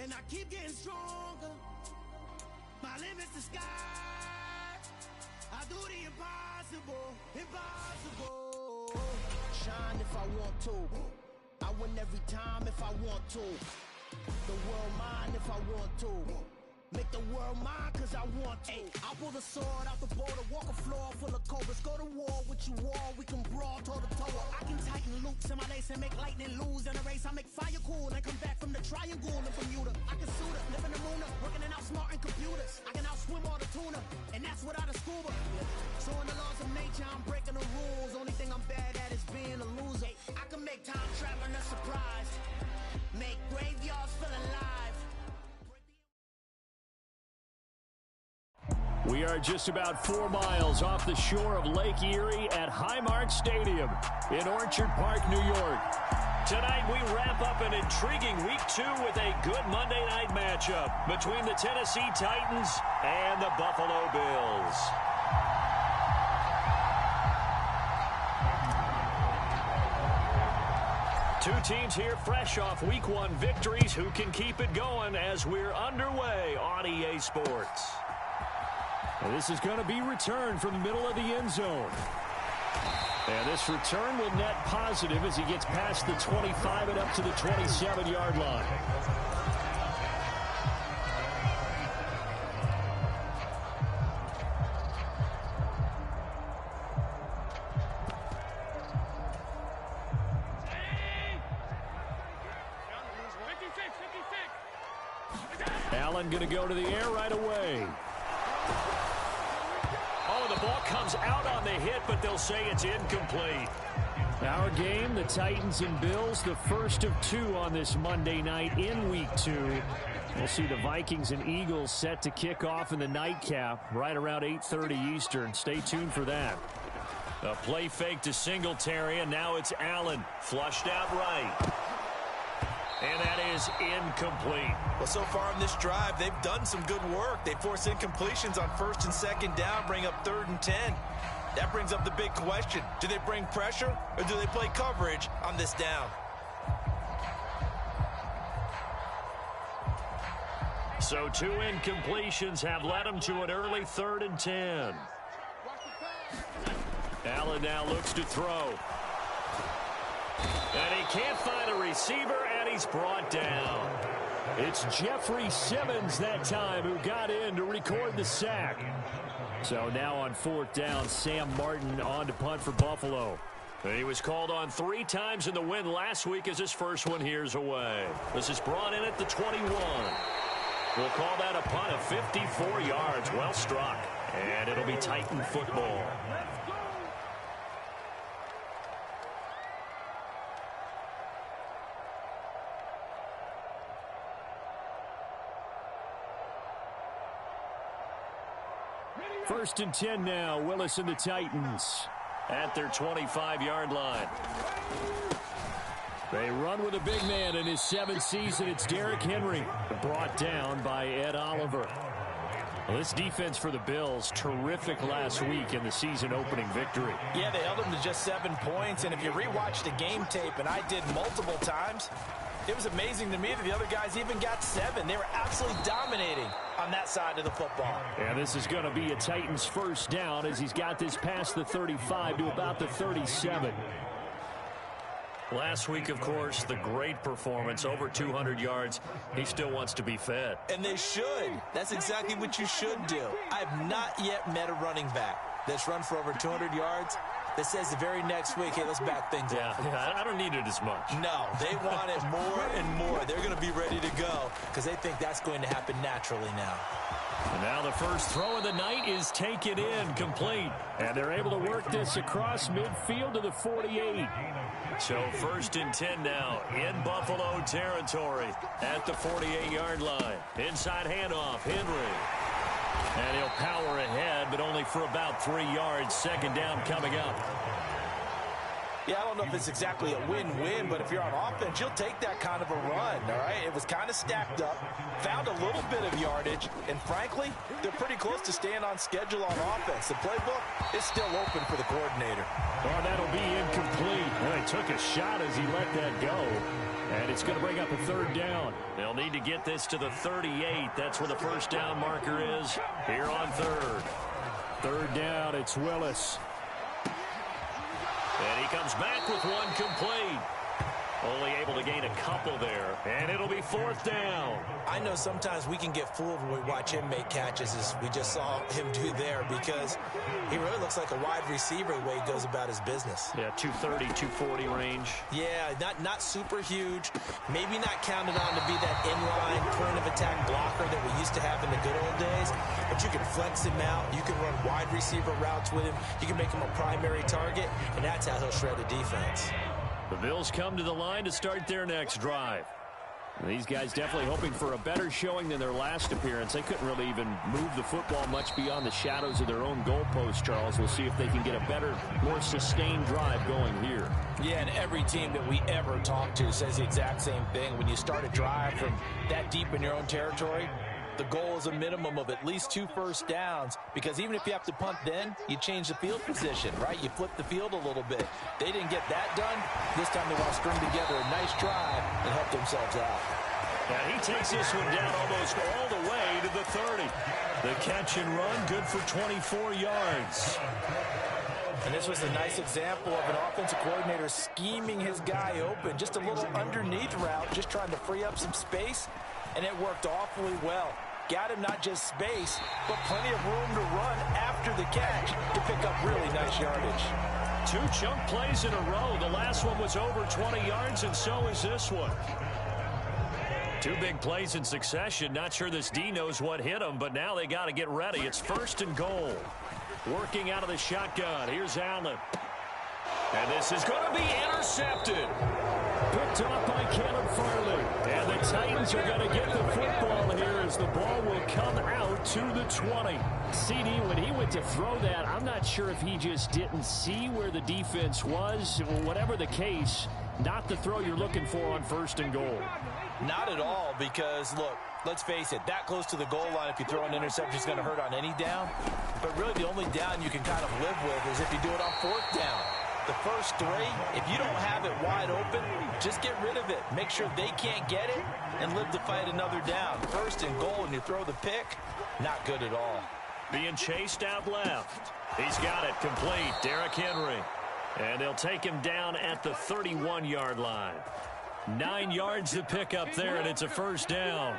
and I keep getting stronger. My limit's the sky. I do the impossible, impossible. Shine if I want to. I win every time if I want to. The world mine if I want to. Make the world mine cause I want to. I'll pull the sword out the border, walk a floor full of cobras. Go to war with you all, we can brawl toe to toe. I can tighten loops in my lace and make lightning lose in a race. I make fire cool and come back from the triangle in Bermuda. I can suit it, live in the moon, working and outsmarting computers. I can outswim all the tuna, and that's without a scuba. So in the laws of nature, I'm breaking the rules. Only thing I'm bad at is being a loser. I can make time traveling a surprise, make graveyards feel alive. We are just about 4 miles off the shore of Lake Erie at Highmark Stadium in Orchard Park, New York. Tonight we wrap up an intriguing Week 2 with a good Monday night matchup between the Tennessee Titans and the Buffalo Bills. Two teams here fresh off Week 1 victories who can keep it going as we're underway on EA Sports. And this is going to be returned from the middle of the end zone. And this return will net positive as he gets past the 25 and up to the 27-yard line. Allen going to go to the air right away. Oh, the ball comes out on the hit, but they'll say it's incomplete. Our game, the Titans and Bills, the first of 2 on this Monday night in Week 2. We'll see the Vikings and Eagles set to kick off in the nightcap right around 8:30 Eastern. Stay tuned for that. A play fake to Singletary, and now it's Allen. Flushed out right. And that is incomplete. Well, so far in this drive, they've done some good work. They force incompletions on 1st and 2nd down, bring up 3rd and 10. That brings up the big question. Do they bring pressure or do they play coverage on this down? So 2 incompletions have led them to an early 3rd and 10. Allen now looks to throw. And he can't find a receiver, and he's brought down. It's Jeffrey Simmons that time who got in to record the sack. So now on 4th down, Sam Martin on to punt for Buffalo. He was called on 3 times in the win last week as his first one here's away. This is brought in at the 21. We'll call that a punt of 54 yards. Well struck. And it'll be Titan football. First and 10 now. Willis and the Titans at their 25-yard line. They run with a big man in his 7th season. It's Derrick Henry, brought down by Ed Oliver. Well, this defense for the Bills, terrific last week in the season-opening victory. Yeah, they held them to just 7 points, and if you rewatch the game tape, and I did multiple times, it was amazing to me that the other guys even got 7. They were absolutely dominating on that side of the football. And this is going to be a Titans first down as he's got this past the 35 to about the 37. Last week, of course, the great performance, over 200 yards. He still wants to be fed. And they should. That's exactly what you should do. I have not yet met a running back that's run for over 200 yards that says the very next week, hey, let's back things up. Yeah, I don't need it as much. No, they want it more and more. They're going to be ready to go because they think that's going to happen naturally now. And now the first throw of the night is taken in, complete. And they're able to work this across midfield to the 48. So 1st and 10 now in Buffalo territory at the 48-yard line. Inside handoff, Henry. And he'll power ahead, but only for about 3 yards. 2nd down coming up. Yeah, I don't know if it's exactly a win-win, but if you're on offense, you'll take that kind of a run, all right? It was kind of stacked up, found a little bit of yardage, and frankly, they're pretty close to staying on schedule on offense. The playbook is still open for the coordinator. Well, that'll be incomplete. Well, he took a shot as he let that go, and it's going to bring up a third down. They'll need to get this to the 38. That's where the first down marker is here on third. Third down, it's Willis. And he comes back with one complete. Only able to gain a couple there. And it'll be fourth down. I know sometimes we can get fooled when we watch him make catches, as we just saw him do there, because he really looks like a wide receiver the way he goes about his business. Yeah, 230, 240 range. Yeah, not super huge. Maybe not counted on to be that inline point of attack blocker that we used to have in the good old days. But you can flex him out. You can run wide receiver routes with him. You can make him a primary target, and that's how he'll shred a defense. The Bills come to the line to start their next drive. These guys definitely hoping for a better showing than their last appearance. They couldn't really even move the football much beyond the shadows of their own goalpost, Charles. We'll see if they can get a better, more sustained drive going here. Yeah, and every team that we ever talk to says the exact same thing. When you start a drive from that deep in your own territory, the goal is a minimum of at least 2 first downs, because even if you have to punt then, you change the field position, right? You flip the field a little bit. They didn't get that done. This time they want to string together a nice drive and help themselves out. And he takes this one down almost all the way to the 30. The catch and run, good for 24 yards. And this was a nice example of an offensive coordinator scheming his guy open. Just a little underneath route, just trying to free up some space, and it worked awfully well. Got him not just space, but plenty of room to run after the catch to pick up really nice yardage. 2 chunk plays in a row. The last one was over 20 yards, and so is this one. 2 big plays in succession. Not sure this D knows what hit him, but now they got to get ready. It's first and goal. Working out of the shotgun. Here's Allen. And this is going to be intercepted. Picked off by Caleb Farley. And the Titans are going to get the football here as the ball will come out to the 20. CD, when he went to throw that, I'm not sure if he just didn't see where the defense was. Whatever the case, not the throw you're looking for on first and goal. Not at all, because, look, let's face it, that close to the goal line, if you throw an interception, is going to hurt on any down. But really the only down you can kind of live with is if you do it on fourth down. The first 3, if you don't have it wide open, just get rid of it. Make sure they can't get it and live to fight another down. First and goal, and you throw the pick, not good at all. Being chased out left. He's got it complete. Derrick Henry. And they'll take him down at the 31-yard line. 9 yards to pick up there, and it's a first down.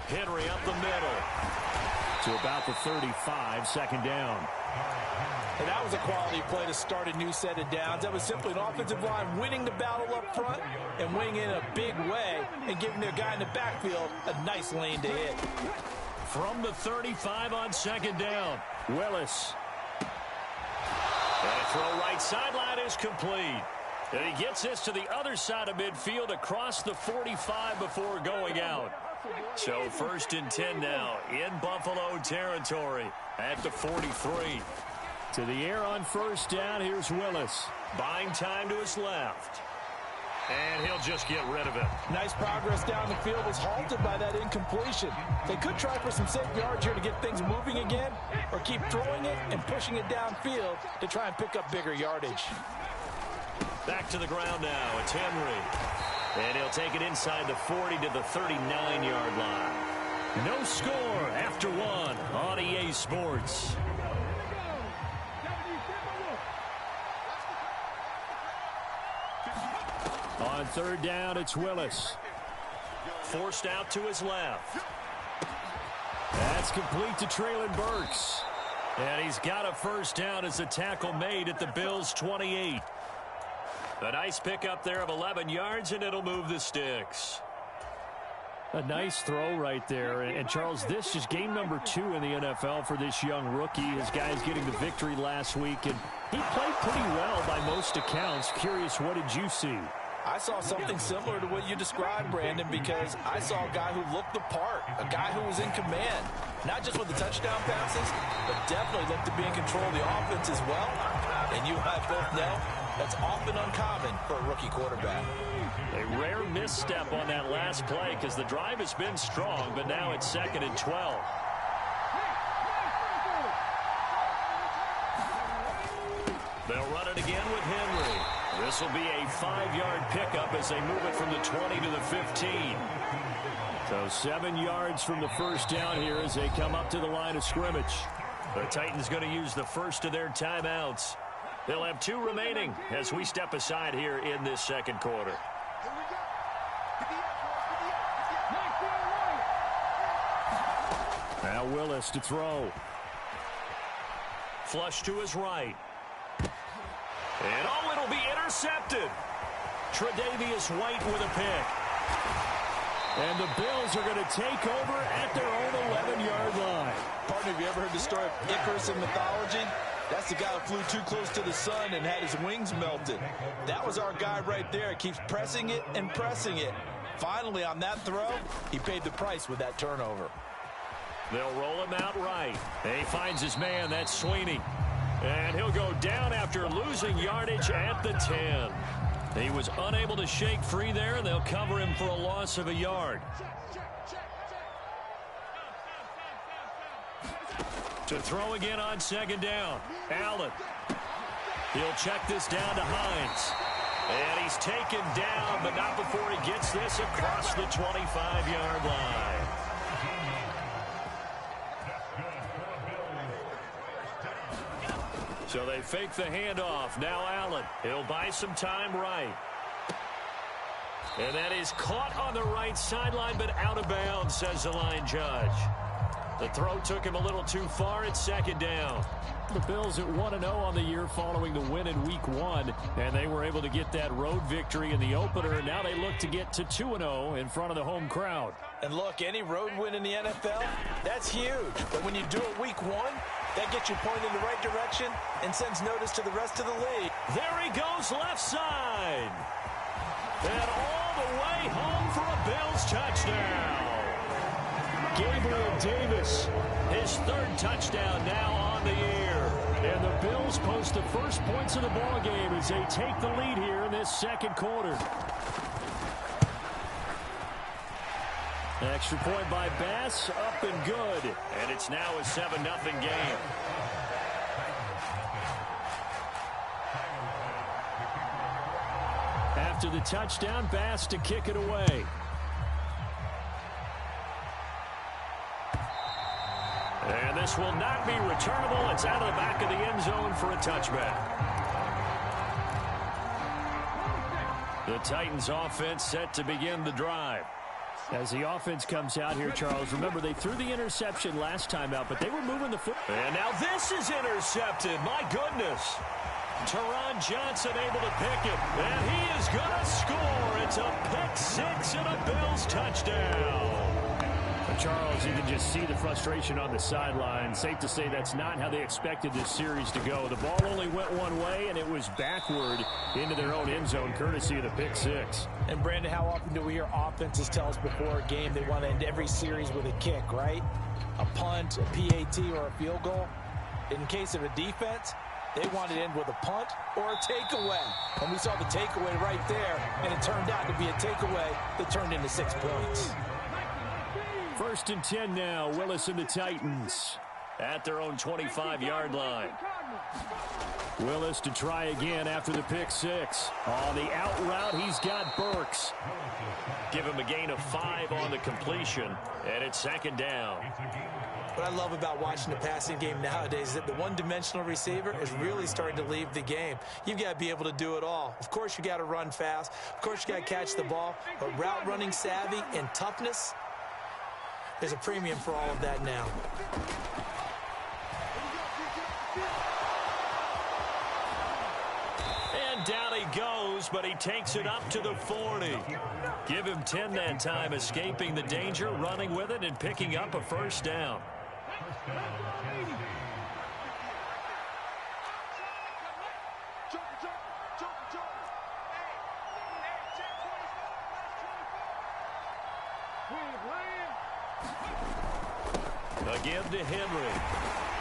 Henry up the middle to about the 35, second down. And that was a quality play to start a new set of downs. That was simply an offensive line winning the battle up front and winning in a big way and giving their guy in the backfield a nice lane to hit. From the 35 on second down, Willis. And a throw right sideline is complete. And he gets this to the other side of midfield across the 45 before going out. So first and 10 now in Buffalo territory at the 43. To the air on first down, here's Willis. Buying time to his left. And he'll just get rid of it. Nice progress down the field, was halted by that incompletion. They could try for some safe yards here to get things moving again, or keep throwing it and pushing it downfield to try and pick up bigger yardage. Back to the ground now. It's Henry. And he'll take it inside the 40 to the 39-yard line. No score after 1 on EA Sports. On third down, it's Willis. Forced out to his left. That's complete to Treylon Burks. And he's got a first down as a tackle made at the Bills' 28. A nice pickup there of 11 yards, and it'll move the sticks. A nice throw right there. And Charles, this is game number 2 in the NFL for this young rookie. His guys getting the victory last week, and he played pretty well by most accounts. Curious, what did you see? I saw something similar to what you described, Brandon, because I saw a guy who looked the part, a guy who was in command. Not just with the touchdown passes, but definitely look to be in control of the offense as well. And you and I both know that's often uncommon for a rookie quarterback. A rare misstep on that last play because the drive has been strong, but now it's 2nd and 12. They'll run it again with Henry. This will be a 5-yard pickup as they move it from the 20 to the 15. So 7 yards from the first down here as they come up to the line of scrimmage. The Titans going to use the first of their timeouts. They'll have 2 remaining as we step aside here in this second quarter. Now Willis to throw. Flush to his right. And oh, it'll be intercepted. Tre'Davious White with a pick. And the Bills are going to take over at their own 11-yard line. Partner, have you ever heard the story of Icarus in mythology? That's the guy who flew too close to the sun and had his wings melted. That was our guy right there. Keeps pressing it and pressing it. Finally, on that throw, he paid the price with that turnover. They'll roll him out right. He finds his man. That's Sweeney. And he'll go down after losing yardage at the 10. He was unable to shake free there, and they'll cover him for a loss of a yard. To throw again on 2nd down. Allen. He'll check this down to Hines. And he's taken down, but not before he gets this across the 25-yard line. So they fake the handoff. Now Allen. He'll buy some time right. And that is caught on the right sideline, but out of bounds, says the line judge. The throw took him a little too far. It's 2nd down. The Bills at 1-0 on the year following the win in Week 1, and they were able to get that road victory in the opener. Now they look to get to 2-0 in front of the home crowd. And look, any road win in the NFL, that's huge. But when you do it Week 1, that gets you pointed in the right direction and sends notice to the rest of the league. There he goes, left side. And all the way home for a Bills touchdown. Gabriel Davis, his 3rd touchdown now on the year. And the Bills post the first points of the ball game as they take the lead here in this second quarter. Extra point by Bass, up and good. And it's now a 7-0 game. After the touchdown, Bass to kick it away. And this will not be returnable. It's out of the back of the end zone for a touchback. The Titans offense set to begin the drive. As the offense comes out here, Charles, remember they threw the interception last time out, but they were moving the foot. And now this is intercepted. My goodness. Teron Johnson able to pick it. And he is going to score. It's a pick 6 and a Bills touchdown. Charles, you can just see the frustration on the sideline. Safe to say that's not how they expected this series to go. The ball only went one way, and it was backward into their own end zone, courtesy of the pick 6. And, Brandon, how often do we hear offenses tell us before a game they want to end every series with a kick, right? A punt, a PAT, or a field goal. In case of a defense, they want to end with a punt or a takeaway. And we saw the takeaway right there, and it turned out to be a takeaway that turned into 6 points. 1st and 10 now. Willis and the Titans at their own 25-yard line. Willis to try again after the pick 6. On the out route, he's got Burks. Give him a gain of 5 on the completion, and it's 2nd down. What I love about watching the passing game nowadays is that the one-dimensional receiver is really starting to leave the game. You've got to be able to do it all. Of course, you got to run fast. Of course, you got to catch the ball. But route running savvy and toughness, there's a premium for all of that now. And down he goes, but he takes it up to the 40. Give him 10 that time, escaping the danger, running with it, and picking up a 1st down. Again to Henry.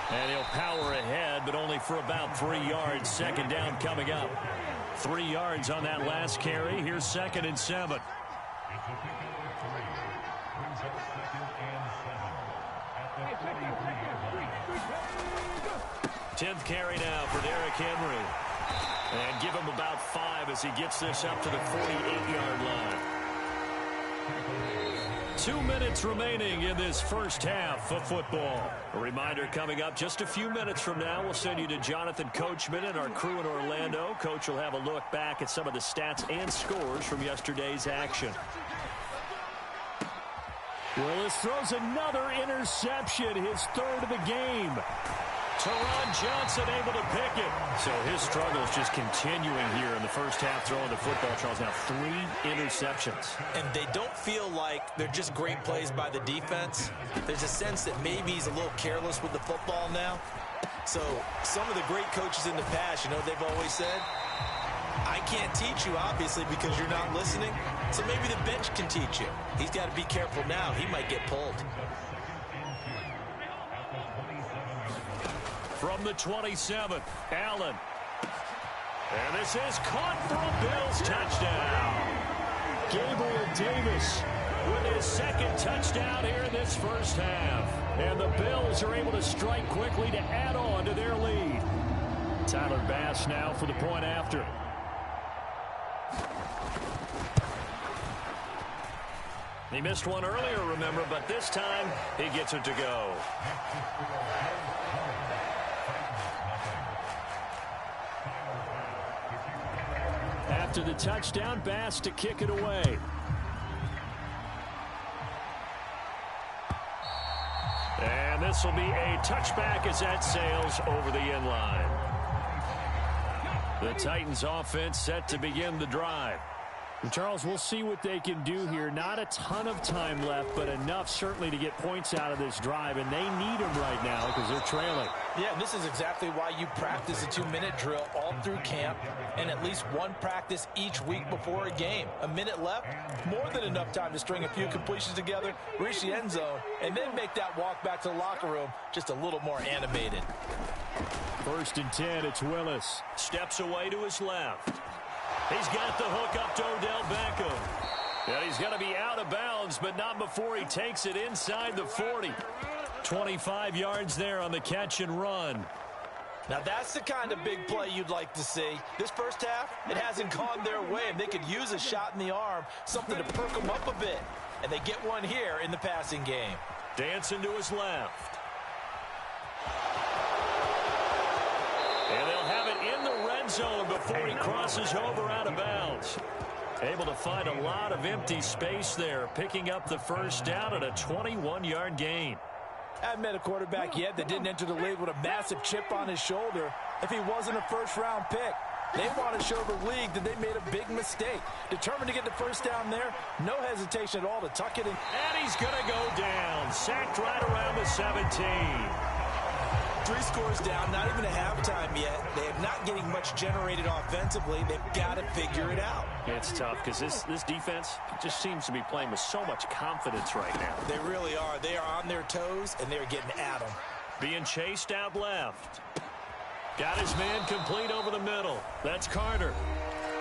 And he'll power ahead, but only for about 3 yards. Second down coming up. 3 yards on that last carry. Here's 2nd and 7. 10th carry now for Derrick Henry. And give him about 5 as he gets this up to the 48-yard line. 2 minutes remaining in this first half of football. A reminder coming up just a few minutes from now. We'll send you to Jonathan Coachman and our crew in Orlando. Coach will have a look back at some of the stats and scores from yesterday's action. Willis throws another interception, his 3rd of the game. Teron Johnson able to pick it. So his struggles just continuing here in the first half throwing the football. Charles, now 3 interceptions. And they don't feel like they're just great plays by the defense. There's a sense that maybe he's a little careless with the football now. So some of the great coaches in the past, you know, they've always said, I can't teach you, obviously, because you're not listening. So maybe the bench can teach you. He's got to be careful now. He might get pulled. From the 27th, Allen. And this is caught for a Bills touchdown. Gabriel Davis with his 2nd touchdown here in this first half. And the Bills are able to strike quickly to add on to their lead. Tyler Bass now for the point after. He missed one earlier, remember, but this time he gets it to go. After the touchdown, Bass to kick it away. And this will be a touchback as that sails over the end line. The Titans offense set to begin the drive. And Charles, we'll see what they can do here. Not a ton of time left, but enough certainly to get points out of this drive, and they need them right now because they're trailing. Yeah, and this is exactly why you practice a 2-minute drill all through camp and at least one practice each week before a game. A minute left, more than enough time to string a few completions together, reach the end zone, and then make that walk back to the locker room just a little more animated. 1st and 10, it's Willis. Steps away to his left. He's got the hook up to Odell Beckham. And he's going to be out of bounds, but not before he takes it inside the 40. 25 yards there on the catch and run. Now that's the kind of big play you'd like to see. This first half, it hasn't gone their way, and they could use a shot in the arm, something to perk them up a bit. And they get one here in the passing game. Dancing to his left. And they'll have it in the red zone before he crosses over out of bounds. Able to find a lot of empty space there, picking up the first down at a 21-yard gain. I haven't met a quarterback yet that didn't enter the league with a massive chip on his shoulder if he wasn't a first-round pick. They want to show the league that they made a big mistake. Determined to get the first down there, no hesitation at all to tuck it in. And he's going to go down, sacked right around the 17. 3 scores down, not even a halftime yet. They are not getting much generated offensively. They've got to figure it out. It's tough because this defense just seems to be playing with so much confidence right now. They really are. They are on their toes, and they're getting at them. Being chased out left. Got his man complete over the middle. That's Carter.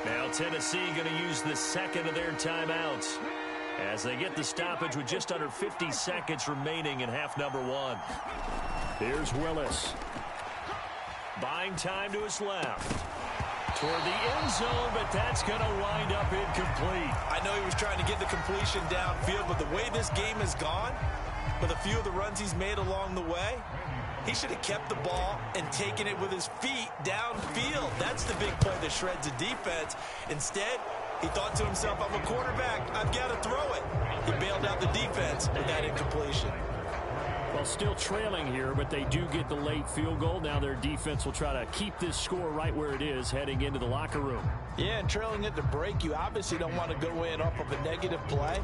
Now Tennessee going to use the 2nd of their timeouts as they get the stoppage with just under 50 seconds remaining in half number 1. Here's Willis. Buying time to his left. Toward the end zone, but that's going to wind up incomplete. I know he was trying to get the completion downfield, but the way this game has gone, with a few of the runs he's made along the way, he should have kept the ball and taken it with his feet downfield. That's the big play that shreds the defense. Instead, he thought to himself, I'm a quarterback. I've got to throw it. He bailed out the defense with that incompletion. Well, still trailing here, but they do get the late field goal. Now their defense will try to keep this score right where it is heading into the locker room. Yeah, and trailing it to break, you obviously don't want to go in off of a negative play.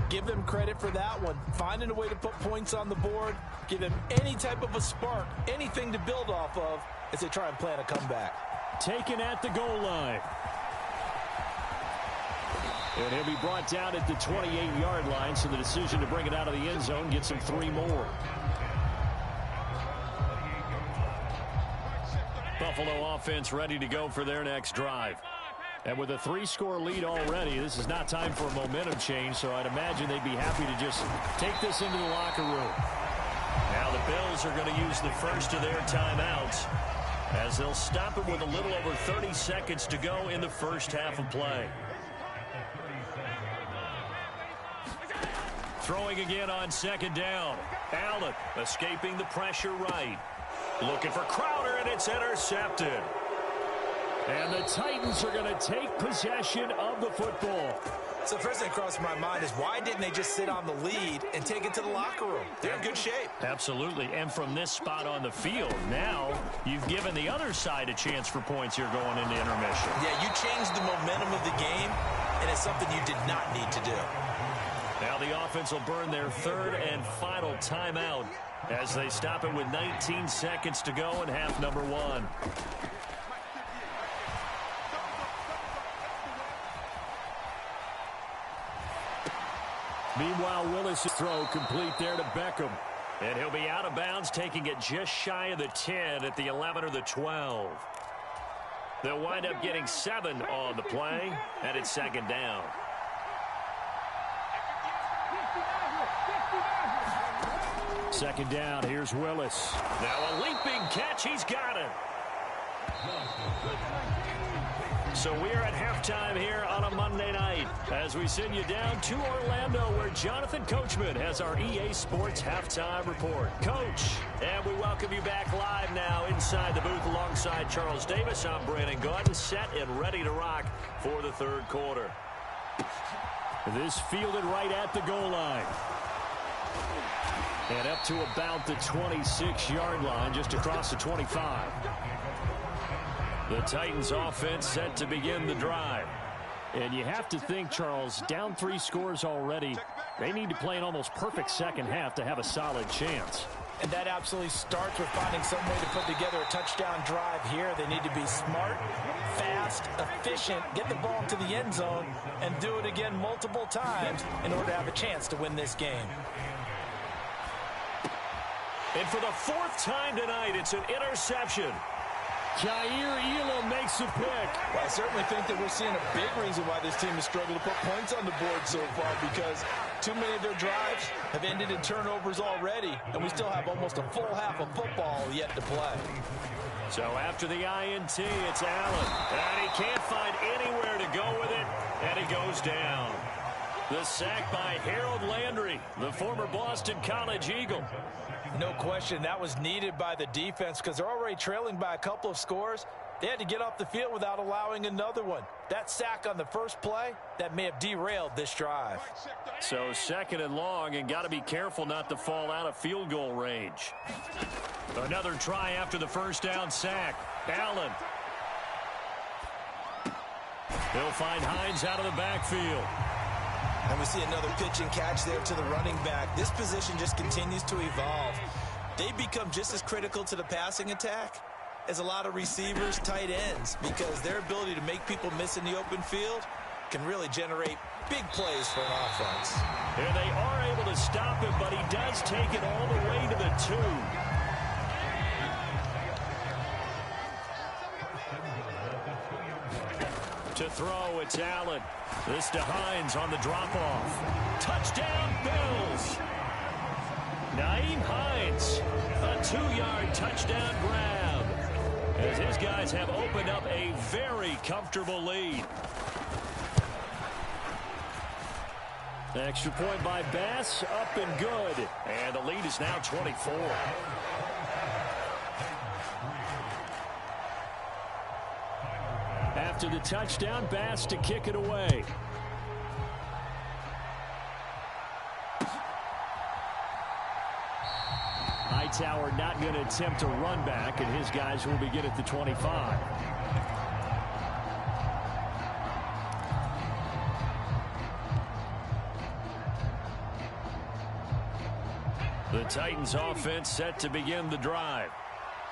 Give them credit for that one. Finding a way to put points on the board, give them any type of a spark, anything to build off of as they try and plan a comeback. Taken at the goal line. And he'll be brought down at the 28-yard line, so the decision to bring it out of the end zone gets him 3 more. Buffalo offense ready to go for their next drive. And with a 3-score lead already, this is not time for a momentum change, so I'd imagine they'd be happy to just take this into the locker room. Now the Bills are going to use the first of their timeouts as they'll stop it with a little over 30 seconds to go in the first half of play. Throwing again on second down. Allen escaping the pressure right. Looking for Crowder, and it's intercepted. And the Titans are going to take possession of the football. So the first thing that crossed my mind is why didn't they just sit on the lead and take it to the locker room? They're in good shape. Absolutely. And from this spot on the field, now you've given the other side a chance for points here going into intermission. Yeah, you changed the momentum of the game, and it's something you did not need to do. Now the offense will burn their third and final timeout as they stop it with 19 seconds to go in half number 1. Meanwhile, Willis' throw complete there to Beckham. And he'll be out of bounds, taking it just shy of the 10 at the 11 or the 12. They'll wind up getting 7 on the play, and it's second down. Second down, here's Willis. Now a leaping catch, he's got it. So we're at halftime here on a Monday night as we send you down to Orlando where Jonathan Coachman has our EA Sports Halftime Report. Coach, and we welcome you back live now inside the booth alongside Charles Davis. I'm Brandon Gordon, set and ready to rock for the third quarter. This fielded right at the goal line. And up to about the 26-yard line, just across the 25. The Titans offense set to begin the drive. And you have to think, Charles, down 3 scores already. They need to play an almost perfect second half to have a solid chance. And that absolutely starts with finding some way to put together a touchdown drive here. They need to be smart, fast, efficient, get the ball to the end zone, and do it again multiple times in order to have a chance to win this game. And for the 4th time tonight, it's an interception. Jair Elam makes a pick. Well, I certainly think that we're seeing a big reason why this team has struggled to put points on the board so far, because too many of their drives have ended in turnovers already, and we still have almost a full half of football yet to play. So after the INT, it's Allen. And he can't find anywhere to go with it, and it goes down. The sack by Harold Landry, the former Boston College Eagle. No question, that was needed by the defense because they're already trailing by a couple of scores. They had to get off the field without allowing another one. That sack on the first play, that may have derailed this drive. So second and long, and got to be careful not to fall out of field goal range. Another try after the first down sack. Allen. He'll find Hines out of the backfield. And we see another pitch and catch there to the running back. This position just continues to evolve. They become just as critical to the passing attack as a lot of receivers, tight ends, because their ability to make people miss in the open field can really generate big plays for an offense. And they are able to stop him, but he does take it all the way to the 2. To throw, it's Allen. This to Hines on the drop-off. Touchdown, Bills! Nyheim Hines, a 2-yard touchdown grab, as his guys have opened up a very comfortable lead. Extra point by Bass, up and good. And the lead is now 24. After the touchdown, Bass to kick it away. Hightower not going to attempt a run back, and his guys will begin at the 25. The Titans offense set to begin the drive.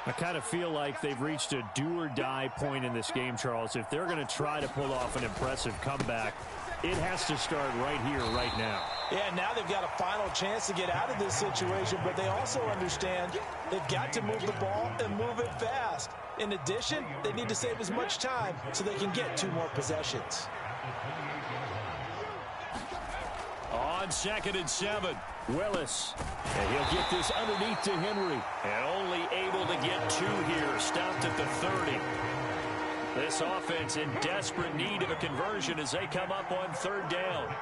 I kind of feel like they've reached a do-or-die point in this game, Charles. If they're going to try to pull off an impressive comeback, it has to start right here, right now. Yeah, now they've got a final chance to get out of this situation, but they also understand they've got to move the ball and move it fast. In addition, they need to save as much time so they can get 2 more possessions. On 2nd and 7, Willis. And he'll get this underneath to Henry. And only able to get 2 here. Stopped at the 30. This offense in desperate need of a conversion as they come up on 3rd down.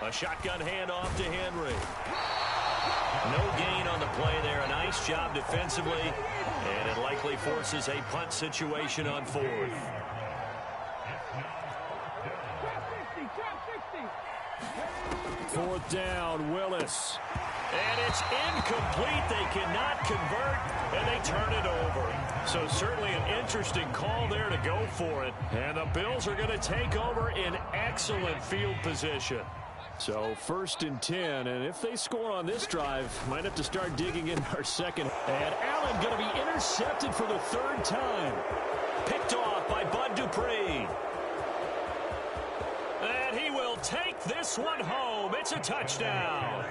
A shotgun handoff to Henry. No gain on the play there. A nice job defensively. And it likely forces a punt situation on 4th. Fourth down, Willis. And it's incomplete. They cannot convert, and they turn it over. So certainly an interesting call there to go for it. And the Bills are going to take over in excellent field position. So 1st and 10, and if they score on this drive, might have to start digging in our second. And Allen going to be intercepted for the 3rd time. Picked off by Bud Dupree. And he will take this one home. It's a touchdown.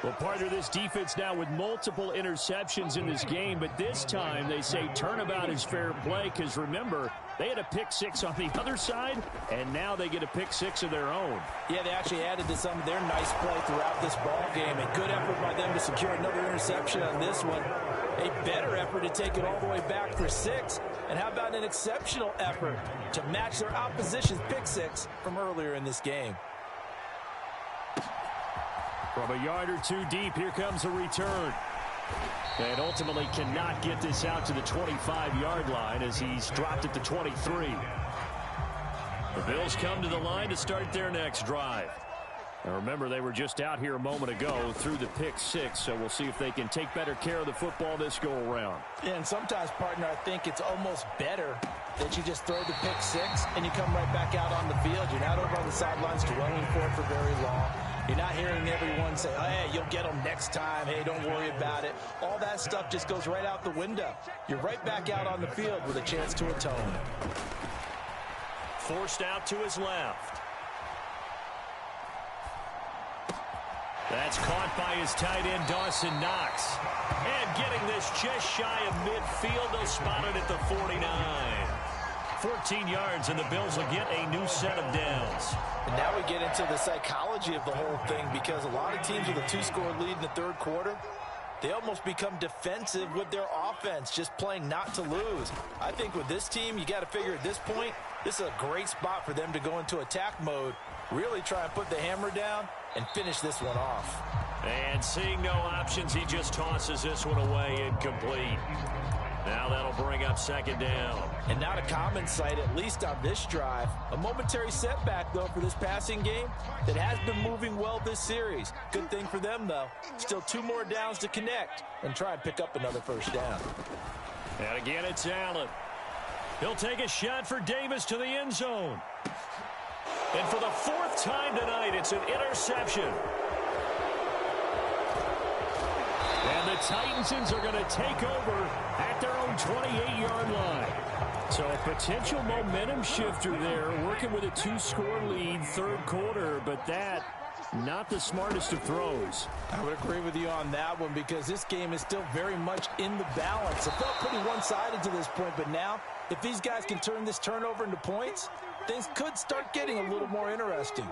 Well, partner, this defense now with multiple interceptions in this game, but this time they say turnabout is fair play because, remember, they had a pick 6 on the other side, and now they get a pick 6 of their own. Yeah, they actually added to some of their nice play throughout this ball game. A good effort by them to secure another interception on this one. A better effort to take it all the way back for 6. And how about an exceptional effort to match their opposition's pick 6 from earlier in this game? From a yard or 2 deep, here comes a return. And ultimately cannot get this out to the 25-yard line as he's dropped at the 23. The Bills come to the line to start their next drive. And remember, they were just out here a moment ago through the pick 6, so we'll see if they can take better care of the football this go-around. Yeah, and sometimes, partner, I think it's almost better that you just throw the pick 6 and you come right back out on the field. You're not over on the sidelines dwelling for it for very long. You're not hearing everyone say, oh, hey, you'll get them next time. Hey, don't worry about it. All that stuff just goes right out the window. You're right back out on the field with a chance to atone. Forced out to his left. That's caught by his tight end, Dawson Knox. And getting this just shy of midfield, they'll spot it at the 49. 14 yards, and the Bills will get a new set of downs. And now we get into the psychology of the whole thing, because a lot of teams with a 2-score lead in the 3rd quarter, they almost become defensive with their offense, just playing not to lose. I think with this team, you got to figure at this point, this is a great spot for them to go into attack mode, really try and put the hammer down and finish this one off. And seeing no options, he just tosses this one away, incomplete. Now that'll bring up 2nd down. And not a common sight, at least on this drive. A momentary setback, though, for this passing game that has been moving well this series. Good thing for them, though. Still 2 more downs to connect and try and pick up another 1st down. And again, it's Allen. He'll take a shot for Davis to the end zone. And for the 4th time tonight, it's an interception. And the Titans are going to take over at their own 28-yard line. So a potential momentum shifter there, working with a 2-score lead, 3rd quarter, but that not the smartest of throws. I would agree with you on that one, because this game is still very much in the balance. It felt pretty one-sided to this point, but now if these guys can turn this turnover into points, things could start getting a little more interesting.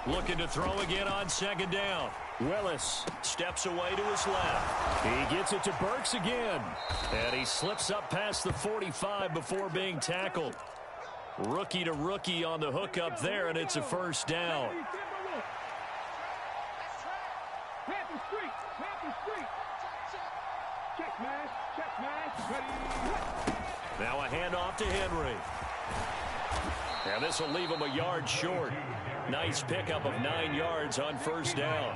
Looking to throw again on 2nd down. Willis steps away to his left. He gets it to Burks again. And he slips up past the 45 before being tackled. Rookie to rookie on the hook up there, and it's a 1st down. Now a handoff to Henry. And this will leave him a yard short. Nice pickup of 9 yards on 1st down.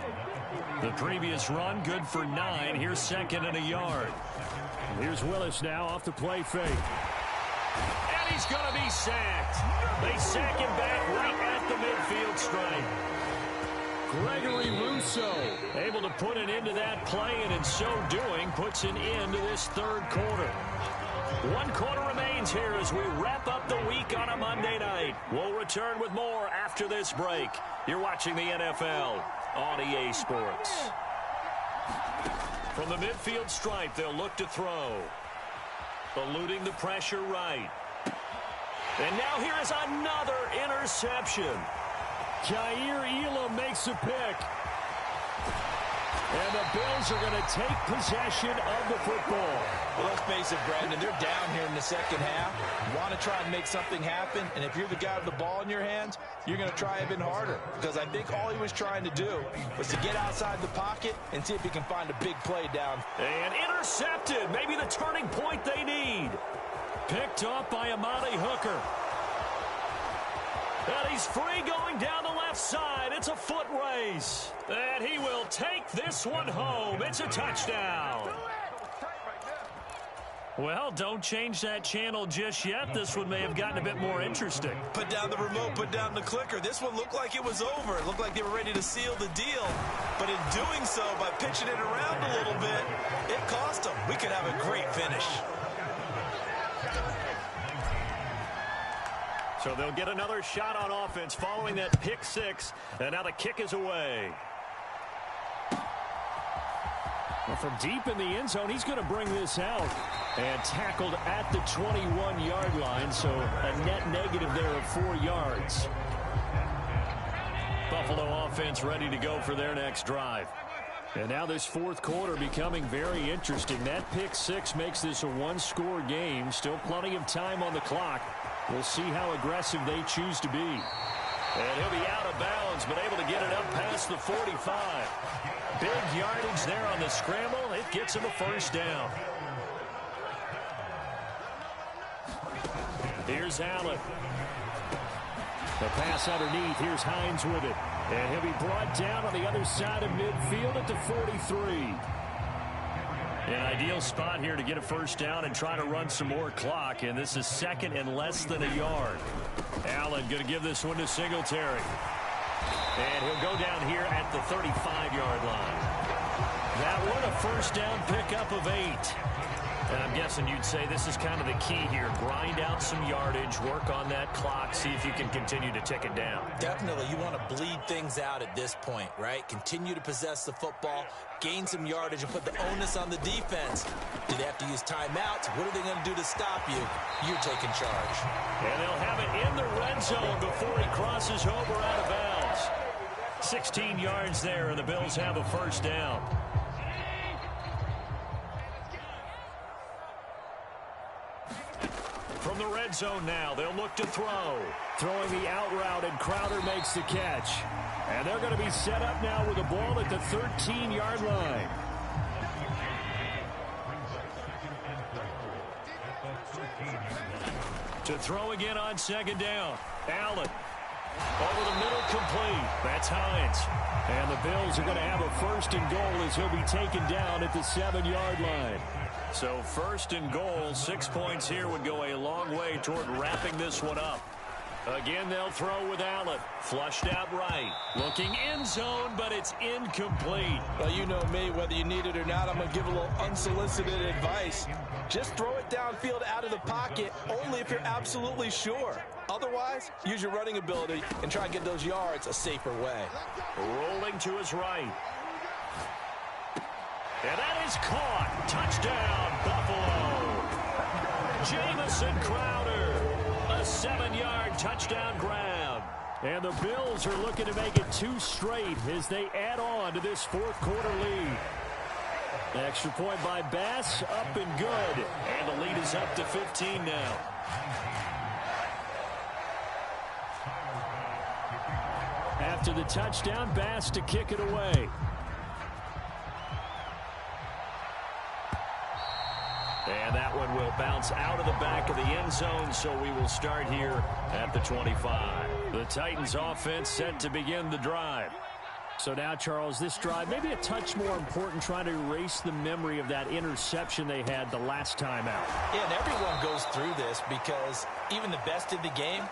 The previous run, good for 9. Here's 2nd and a yard. Here's Willis now off the play fake. And he's going to be sacked. They sack him back right at the midfield stripe. Gregory Rousseau able to put an end to that play, and in so doing puts an end to this third quarter. 1 quarter remains here as we wrap up the week on a Monday night. We'll return with more after this break. You're watching the NFL on EA Sports. From the midfield stripe, they'll look to throw. Eluding the pressure right. And now here is another interception. Jair Elam makes a pick. And the Bills are going to take possession of the football. Well, let's face it, Brandon, they're down here in the second half. You want to try and make something happen, and if you're the guy with the ball in your hands, you're going to try even harder. Because I think all he was trying to do was to get outside the pocket and see if he can find a big play down. And intercepted. Maybe the turning point they need. Picked up by Amani Hooker. And he's free going down the left side. It's a foot race. And he will take this one home. It's a touchdown. Well, don't change that channel just yet. This one may have gotten a bit more interesting. Put down the remote, put down the clicker. This one looked like it was over. It looked like they were ready to seal the deal. But in doing so, by pitching it around a little bit, it cost them. We could have a great finish. So they'll get another shot on offense following that pick six. And now the kick is away. Well, from deep in the end zone, he's going to bring this out. And tackled at the 21-yard line, so a net negative there of 4 yards. Buffalo offense ready to go for their next drive. And now this fourth quarter becoming very interesting. That pick six makes this a one-score game. Still plenty of time on the clock. We'll see how aggressive they choose to be. And he'll be out of bounds, but able to get it up past the 45. Big yardage there on the scramble. It gets him a first down. Here's Allen. The pass underneath. Here's Hines with it. And he'll be brought down on the other side of midfield at the 43. An ideal spot here to get a first down and try to run some more clock. And this is second and less than a yard. Allen going to give this one to Singletary. And he'll go down here at the 35-yard line. That one a first down pickup of 8. And I'm guessing you'd say this is kind of the key here. Grind out some yardage, work on that clock, see if you can continue to tick it down. Definitely. You want to bleed things out at this point, right? Continue to possess the football, gain some yardage, and put the onus on the defense. Do they have to use timeouts? What are they going to do to stop you? You're taking charge. And they'll have it in the red zone before he crosses over out of bounds. 16 yards there, and the Bills have a first down. From the red zone now, they'll look to throw. Throwing the out route, and Crowder makes the catch. And they're going to be set up now with the ball at the 13-yard line. To throw again on second down. Allen. Over the middle, complete. That's Hines. And the Bills are going to have a first and goal as he'll be taken down at the 7-yard line. So first and goal, 6 points here would go a long way toward wrapping this one up. Again, they'll throw with Allen. Flushed out right. Looking end zone, but it's incomplete. Well, you know me, whether you need it or not, I'm going to give a little unsolicited advice. Just throw it downfield out of the pocket, only if you're absolutely sure. Otherwise, use your running ability and try and get those yards a safer way. Rolling to his right. And that is caught. Touchdown, Buffalo. Jamison Crowder. A 7-yard touchdown grab. And the Bills are looking to make it 2 straight as they add on to this fourth quarter lead. Extra point by Bass, up and good. And the lead is up to 15 now. After the touchdown, Bass to kick it away. And that one will bounce out of the back of the end zone, so we will start here at the 25. The Titans offense set to begin the drive. So now, Charles, this drive maybe a touch more important, trying to erase the memory of that interception they had the last time out. Yeah, and everyone goes through this because even the best in the game,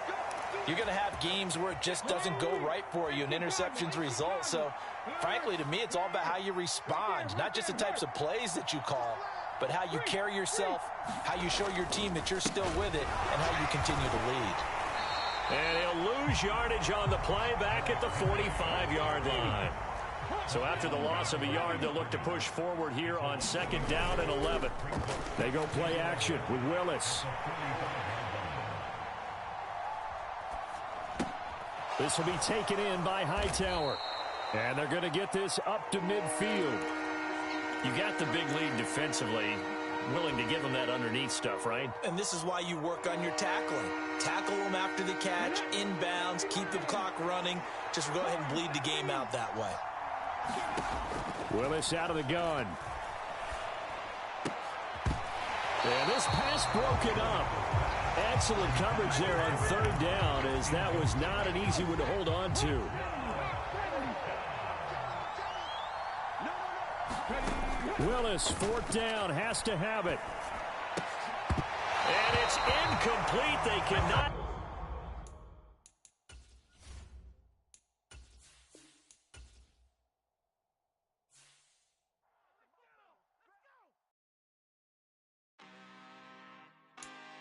you're going to have games where it just doesn't go right for you and interceptions result. So, frankly, to me, it's all about how you respond, not just the types of plays that you call, but how you carry yourself, how you show your team that you're still with it, and how you continue to lead. And he'll lose yardage on the play back at the 45-yard line. So after the loss of a yard, they'll look to push forward here on 2nd down and 11. They go play action with Willis. This will be taken in by Hightower. And they're going to get this up to midfield. You got the big lead defensively. Willing to give them that underneath stuff, right? And this is why you work on your tackling. Tackle them after the catch, inbounds, keep the clock running. Just go ahead and bleed the game out that way. Willis out of the gun. And this pass broken up. Excellent coverage there on 3rd down, as that was not an easy one to hold on to. Willis, 4th down, has to have it. And it's incomplete. They cannot.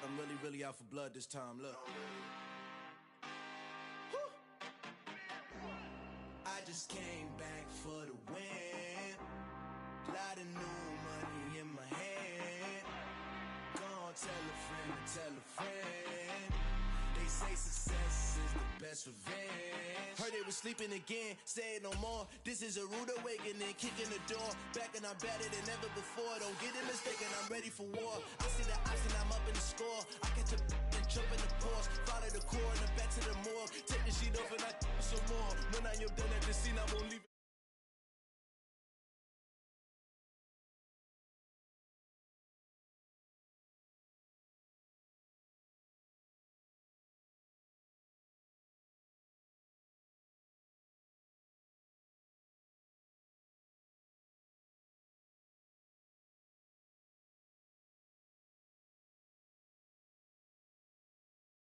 I'm really out for blood this time, look. I just came back for the win. Lot of new money in my hand. Gonna tell a friend. They say success is the best revenge. Heard they was sleeping again, say it no more. This is a rude awakening, kicking the door. Back and I'm better than ever before. Don't get it mistaken, I'm ready for war. I see the option, I'm up in the score. I catch a and jump in the Porsche. Follow the core and the back to the morgue. Take the sheet off and I some more. When I am done at the scene, I won't leave.